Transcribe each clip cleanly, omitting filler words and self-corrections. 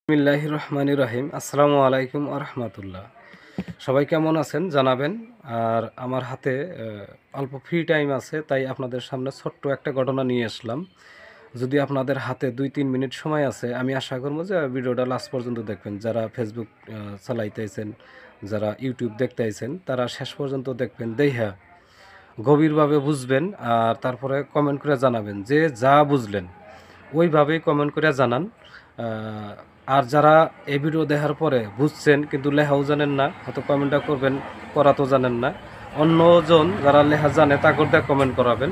বিসমিল্লাহির রহমানির রহিম। আসসালামু আলাইকুম ওয়া রাহমাতুল্লাহ। সবাই কেমন আছেন জানাবেন। আর আমার হাতে অল্প ফ্রি টাইম আছে, তাই আপনাদের সামনে ছোট্ট একটা ঘটনা নিয়ে আসলাম। যদি আপনাদের হাতে 2-3 মিনিট সময় আছে, আমি আশা করব যে ভিডিওটা লাস্ট পর্যন্ত দেখবেন। যারা ফেসবুক চালাইতেছেন, যারা ইউটিউব দেখতেছেন, তারা শেষ পর্যন্ত দেখবেন, দেইখা গভীরভাবে বুঝবেন। আর তারপরে কমেন্ট করে জানাবেন, যে যা বুঝলেন ওইভাবেই কমেন্ট করে জানান। আর যারা এই ভিডিও দেখার পরে বুঝছেন কিন্তু লেখাও জানেন না, হয়তো কমেন্টটা করবেন, করা তো জানেন না, অন্যজন যারা লেখা জানে তাকে দিয়ে কমেন্ট করাবেন।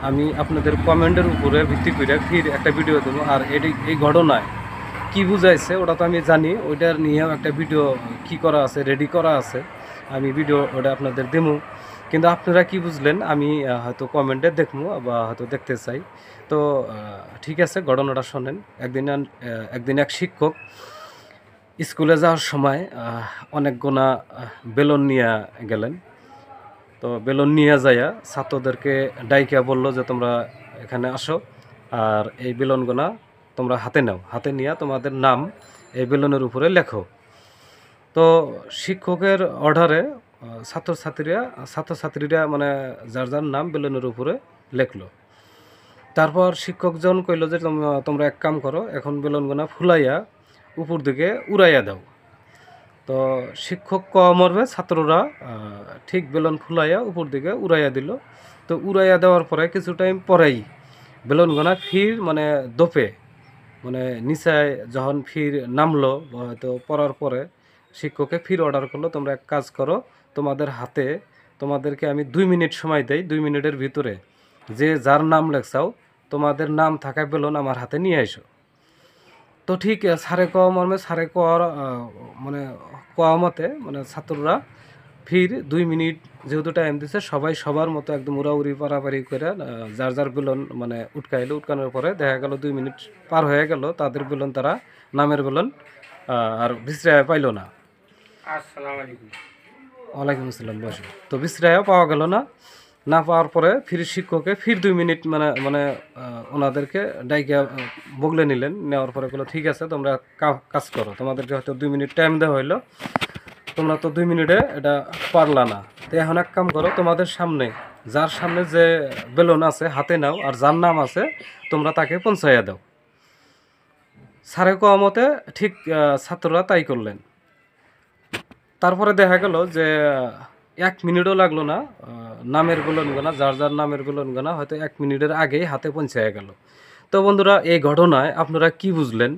আমি আপনাদের কমেন্টের উপরে ভিত্তি করে ফির একটা ভিডিও দেবো। আর এই ঘটনায় কি বুঝাইছে ওটা তো আমি জানি, ওইটার নিয়েও একটা ভিডিও কি করা আছে, রেডি করা আছে, আমি ভিডিও ওটা আপনাদের দেবো। কিন্তু আপনারা কি বুঝলেন আমি হয়তো কমেন্টে দেখবো বা হয়তো দেখতে চাই। তো ঠিক আছে, ঘটনাটা শোনেন। একদিন এক শিক্ষক স্কুলে যাওয়ার সময় অনেকগুনা বেলুন নিয়ে গেলেন। তো বেলুন নিয়ে যাইয়া ছাত্রদেরকে ডাইকা বলল যে তোমরা এখানে আসো, আর এই বেলুনগুনা তোমরা হাতে নাও, হাতে নিয়ে তোমাদের নাম এই বেলুনের উপরে লেখো। তো শিক্ষকের অর্ডারে ছাত্রছাত্রীরা মানে যার যার নাম বেলুনের উপরে লেখলো। তারপর শিক্ষকজন কইল যে তোমরা এক কাম করো, এখন বেলুনগুনা ফুলাইয়া উপর দিকে উড়াইয়া দাও। তো শিক্ষক ক মরবে, ছাত্ররা ঠিক বেলুন ফুলাইয়া উপর দিকে উড়াইয়া দিল। তো উড়াইয়া দেওয়ার পরে কিছু টাইম পরেই বেলুনগুনা ফির মানে দোপে মানে নিচায় যখন ফির নামলো, হয়তো পড়ার পরে শিক্ষকে ফির অর্ডার করলো, তোমরা এক কাজ করো, তোমাদের হাতে তোমাদেরকে আমি 2 মিনিট সময় দেই, 2 মিনিটের ভিতরে যে যার নাম লেখছাও তোমাদের নাম থাকা বেলুন আমার হাতে নিয়ে এসো। তো ঠিক সাড়ে ক মর্মে সাড়ে কর মানে কোয়া মতে মানে ছাত্ররা ফির 2 মিনিট যেহেতু টাইম দিছে, সবাই সবার মতো একদম উড়াউড়ি পারাপারি করে যার যার বেলুন মানে উটকাইলো। উটকানোর পরে দেখা গেল 2 মিনিট পার হয়ে গেল, তাদের বেলুন তারা নামের বেলুন আর বিশ্রায় পাইল না। আসসালামু আলাইকুম। ওয়ালাইকুম আসসালাম। বসে তো বিশ্রায়ও পাওয়া গেল না। না পাওয়ার পরে ফির শিক্ষকে ফির 2 মিনিট মানে মানে ওনাদেরকে ডাইকা বগলে নিলেন। নেওয়ার পরে বললো ঠিক আছে, তোমরা কাজ করো, তোমাদেরকে হয়তো 2 মিনিট টাইম দেওয়া হইলো, তোমরা তো 2 মিনিটে এটা পারলা না। তো এখন এক কাম করো, তোমাদের সামনে যার সামনে যে বেলুন আছে হাতে নাও, আর যার নাম আছে তোমরা তাকে পৌঁছাইয়া দাও। স্যারে কোয়া মতে ঠিক ছাত্ররা তাই করলেন। তারপরে দেখা গেল যে 1 মিনিটও লাগলো না, নামের বেলুনগোনা যার যার নামের বেলুনগোনা হয়তো 1 মিনিটের আগেই হাতে পৌঁছে গেল। তো বন্ধুরা, এই ঘটনায় আপনারা কি বুঝলেন?